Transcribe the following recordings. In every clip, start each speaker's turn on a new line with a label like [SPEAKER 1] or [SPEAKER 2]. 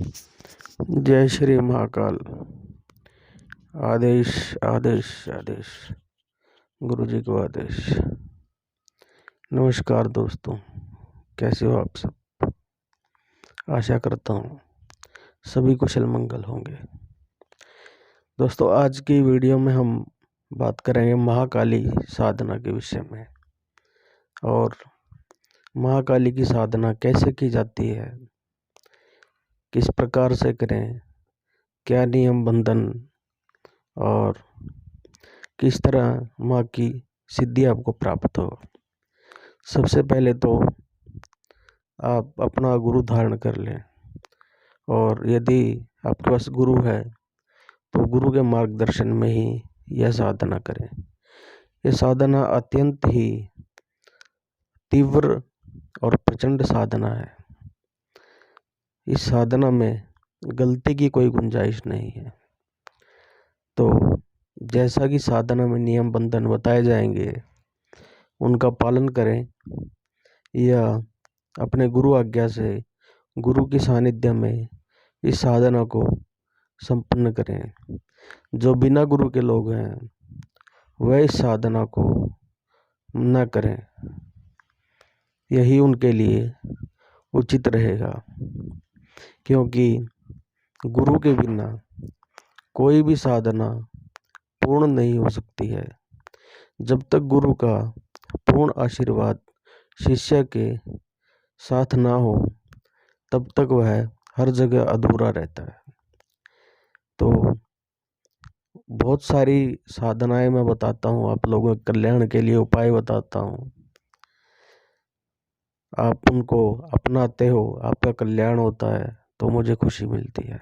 [SPEAKER 1] जय श्री महाकाल। आदेश आदेश आदेश, गुरु जी को आदेश। नमस्कार दोस्तों, कैसे हो आप सब? आशा करता हूँ सभी कुशल मंगल होंगे। दोस्तों, आज की वीडियो में हम बात करेंगे महाकाली साधना के विषय में, और महाकाली की साधना कैसे की जाती है, किस प्रकार से करें, क्या नियम बंधन और किस तरह माँ की सिद्धि आपको प्राप्त हो। सबसे पहले तो आप अपना गुरु धारण कर लें, और यदि आपके पास गुरु है तो गुरु के मार्गदर्शन में ही यह साधना करें। यह साधना अत्यंत ही तीव्र और प्रचंड साधना है। इस साधना में गलती की कोई गुंजाइश नहीं है। तो जैसा कि साधना में नियम बंधन बताए जाएंगे, उनका पालन करें या अपने गुरु आज्ञा से गुरु की सानिध्य में इस साधना को संपन्न करें। जो बिना गुरु के लोग हैं वह इस साधना को न करें, यही उनके लिए उचित रहेगा, क्योंकि गुरु के बिना कोई भी साधना पूर्ण नहीं हो सकती है। जब तक गुरु का पूर्ण आशीर्वाद शिष्य के साथ ना हो तब तक वह हर जगह अधूरा रहता है। तो बहुत सारी साधनाएं मैं बताता हूँ, आप लोगों के कल्याण के लिए उपाय बताता हूँ। आप उनको अपनाते हो, आपका कल्याण होता है तो मुझे खुशी मिलती है।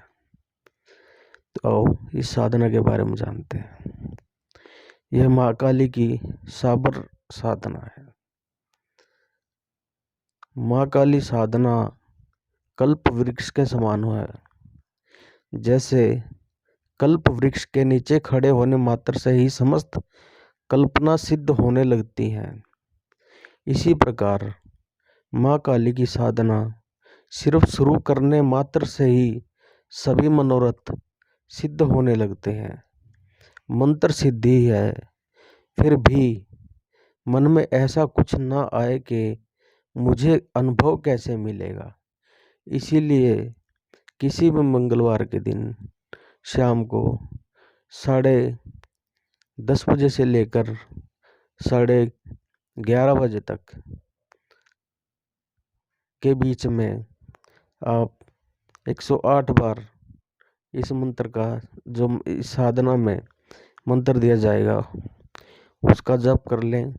[SPEAKER 1] तो आओ इस साधना के बारे में जानते हैं। यह महाकाली की साबर साधना है। महाकाली साधना कल्प वृक्ष के समान है। जैसे कल्प वृक्ष के नीचे खड़े होने मात्र से ही समस्त कल्पना सिद्ध होने लगती हैं, इसी प्रकार महाकाली की साधना सिर्फ शुरू करने मात्र से ही सभी मनोरथ सिद्ध होने लगते हैं। मंत्र सिद्धि है, फिर भी मन में ऐसा कुछ ना आए कि मुझे अनुभव कैसे मिलेगा। इसीलिए किसी भी मंगलवार के दिन शाम को 10:30 बजे से लेकर 11:30 बजे तक के बीच में आप 108 बार इस मंत्र का, जो इस साधना में मंत्र दिया जाएगा, उसका जप कर लें,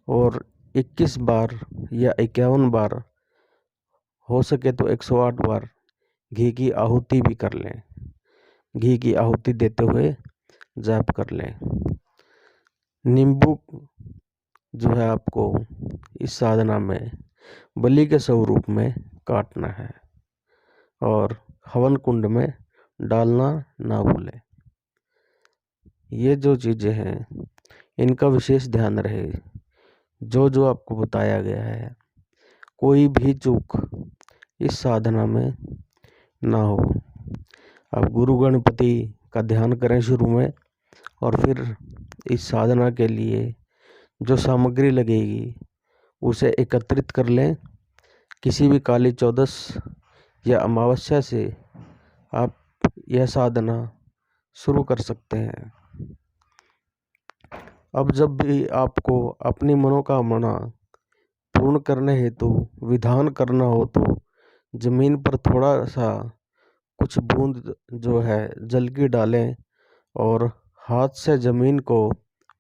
[SPEAKER 1] और 21 बार या 51 बार, हो सके तो 108 बार घी की आहुति भी कर लें। घी की आहुति देते हुए जाप कर लें। नींबू जो है आपको इस साधना में बलि के स्वरूप में काटना है, और हवन कुंड में डालना ना भूलें। ये जो चीज़ें हैं इनका विशेष ध्यान रहे। जो जो आपको बताया गया है, कोई भी चूक इस साधना में ना हो। आप गुरु गणपति का ध्यान करें शुरू में, और फिर इस साधना के लिए जो सामग्री लगेगी उसे एकत्रित कर लें। किसी भी काली चौदस या अमावस्या से आप यह साधना शुरू कर सकते हैं। अब जब भी आपको अपनी मनोकामना पूर्ण करने हेतु विधान करना हो तो जमीन पर थोड़ा सा कुछ बूंद जो है जल की डालें, और हाथ से जमीन को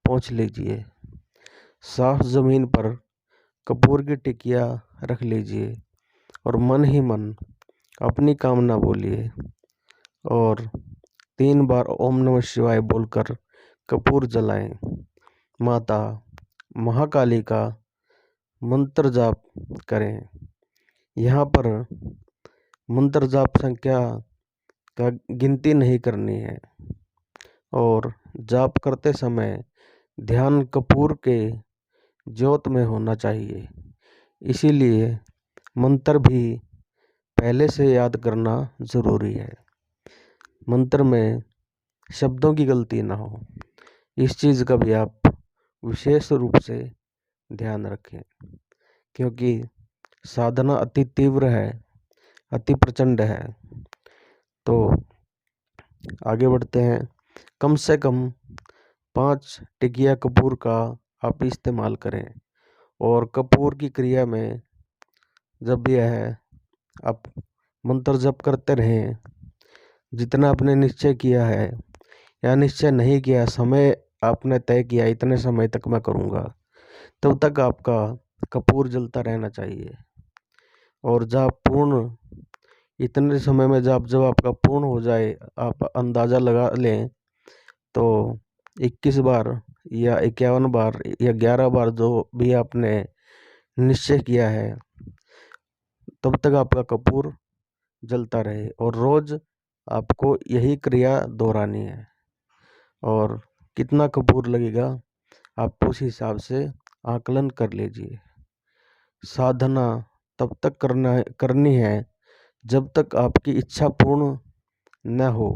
[SPEAKER 1] पोंछ लीजिए। साफ जमीन पर कपूर की टिकिया रख लीजिए, और मन ही मन अपनी कामना बोलिए, और 3 बार ओम नमः शिवाय बोलकर कपूर जलाएं। माता महाकाली का मंत्र जाप करें। यहाँ पर मंत्र जाप संख्या का गिनती नहीं करनी है, और जाप करते समय ध्यान कपूर के ज्योत में होना चाहिए। इसीलिए मंत्र भी पहले से याद करना ज़रूरी है। मंत्र में शब्दों की गलती ना हो, इस चीज़ का भी आप विशेष रूप से ध्यान रखें, क्योंकि साधना अति तीव्र है, अति प्रचंड है। तो आगे बढ़ते हैं। कम से कम 5 टिकिया कपूर का आप इस्तेमाल करें, और कपूर की क्रिया में जब यह आप मंत्र जप करते रहें, जितना आपने निश्चय किया है या निश्चय नहीं किया, समय आपने तय किया इतने समय तक मैं करूँगा, तब तक आपका कपूर जलता रहना चाहिए। और जब पूर्ण इतने समय में जब आपका पूर्ण हो जाए, आप अंदाज़ा लगा लें तो 21 बार या 51 बार या 11 बार जो भी आपने निश्चय किया है, तब तक आपका कपूर जलता रहे। और रोज़ आपको यही क्रिया दोहरानी है। और कितना कपूर लगेगा आप उस हिसाब से आकलन कर लीजिए। साधना तब तक करनी है जब तक आपकी इच्छा पूर्ण न हो।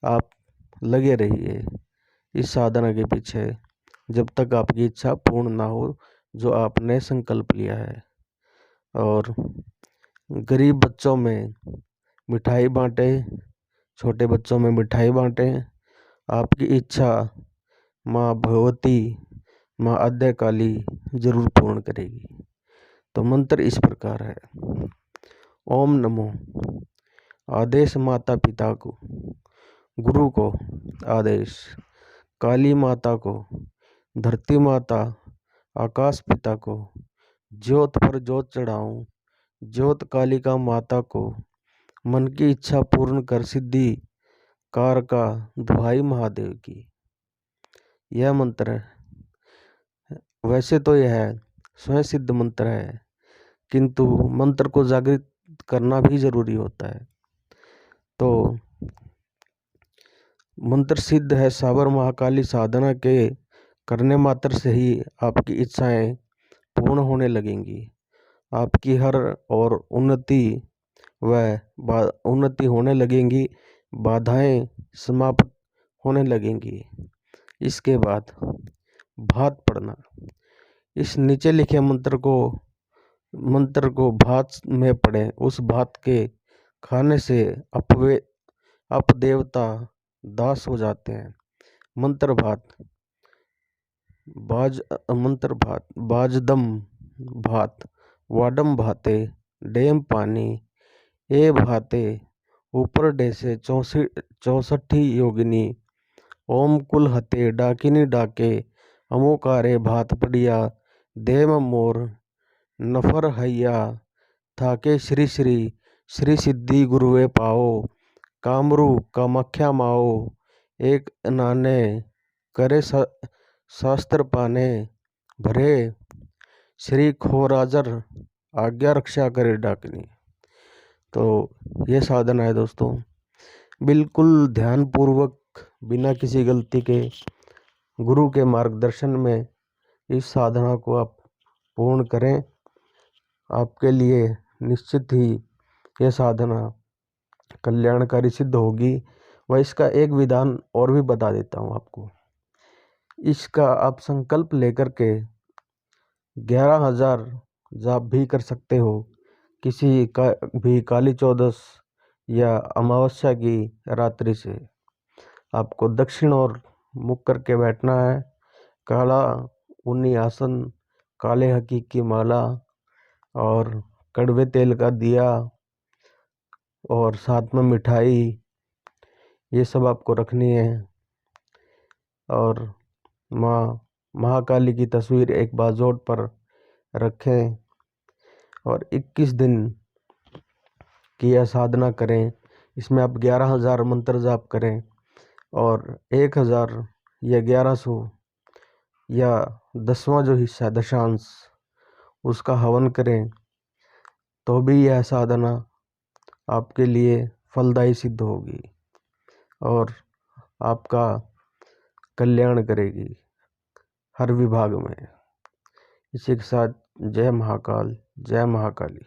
[SPEAKER 1] आप लगे रहिए इस साधना के पीछे जब तक आपकी इच्छा पूर्ण ना हो, जो आपने संकल्प लिया है। और गरीब बच्चों में मिठाई बांटे, छोटे बच्चों में मिठाई बांटें। आपकी इच्छा माँ भगवती, माँ आद्यकाली जरूर पूर्ण करेगी। तो मंत्र इस प्रकार है। ओम नमो। आदेश माता पिता को, गुरु को आदेश, काली माता को, धरती माता, आकाश पिता को, ज्योत पर ज्योत चढ़ाऊं, ज्योत कालिका माता को, मन की इच्छा पूर्ण कर सिद्धि कार का, दुहाई महादेव की। यह मंत्र है। वैसे तो यह स्वयं सिद्ध मंत्र है, किंतु मंत्र को जागृत करना भी जरूरी होता है। तो मंत्र सिद्ध है। साबर महाकाली साधना के करने मात्र से ही आपकी इच्छाएं पूर्ण होने लगेंगी। आपकी हर और उन्नति उन्नति होने लगेंगी, बाधाएं समाप्त होने लगेंगी। इसके बाद भात पढ़ना। इस नीचे लिखे मंत्र को भात में पढ़ें। उस भात के खाने से अपदेवता दास हो जाते हैं। मंत्र भात बाजदम भात, वाडम भाते, डेम पानी, ए भाते, ऊपर डेसे 64 योगिनी, ओम कुल हते डाकिनी डाके, अमोकारे भात पड़िया, देव मोर नफर हैया, थाके श्री श्री श्री सिद्धि गुरुवे पाओ, कामरू कामाख्या माओ, एक नाने करे शास्त्र पाने, भरे श्री खोराजर आज्ञा रक्षा करे डाकनी। तो ये साधना है दोस्तों, बिल्कुल ध्यानपूर्वक बिना किसी गलती के गुरु के मार्गदर्शन में इस साधना को आप पूर्ण करें। आपके लिए निश्चित ही यह साधना कल्याणकारी सिद्ध होगी। वह इसका एक विधान और भी बता देता हूँ आपको। इसका आप संकल्प लेकर के 11,000 जाप भी कर सकते हो। किसी का भी काली चौदस या अमावस्या की रात्रि से आपको दक्षिण और मुख करके बैठना है। काला ऊनी आसन, काले हकीक की माला और कड़वे तेल का दिया और साथ में मिठाई, ये सब आपको रखनी है। और माँ महाकाली की तस्वीर एक बाजोट पर रखें और 21 दिन की यह साधना करें। इसमें आप 11,000 मंत्र जाप करें और 1,000 या 1100 या 10वां जो हिस्सा दशांश उसका हवन करें, तो भी यह साधना आपके लिए फलदायी सिद्ध होगी और आपका कल्याण करेगी हर विभाग में। इसी के साथ जय महाकाल, जय महाकाली।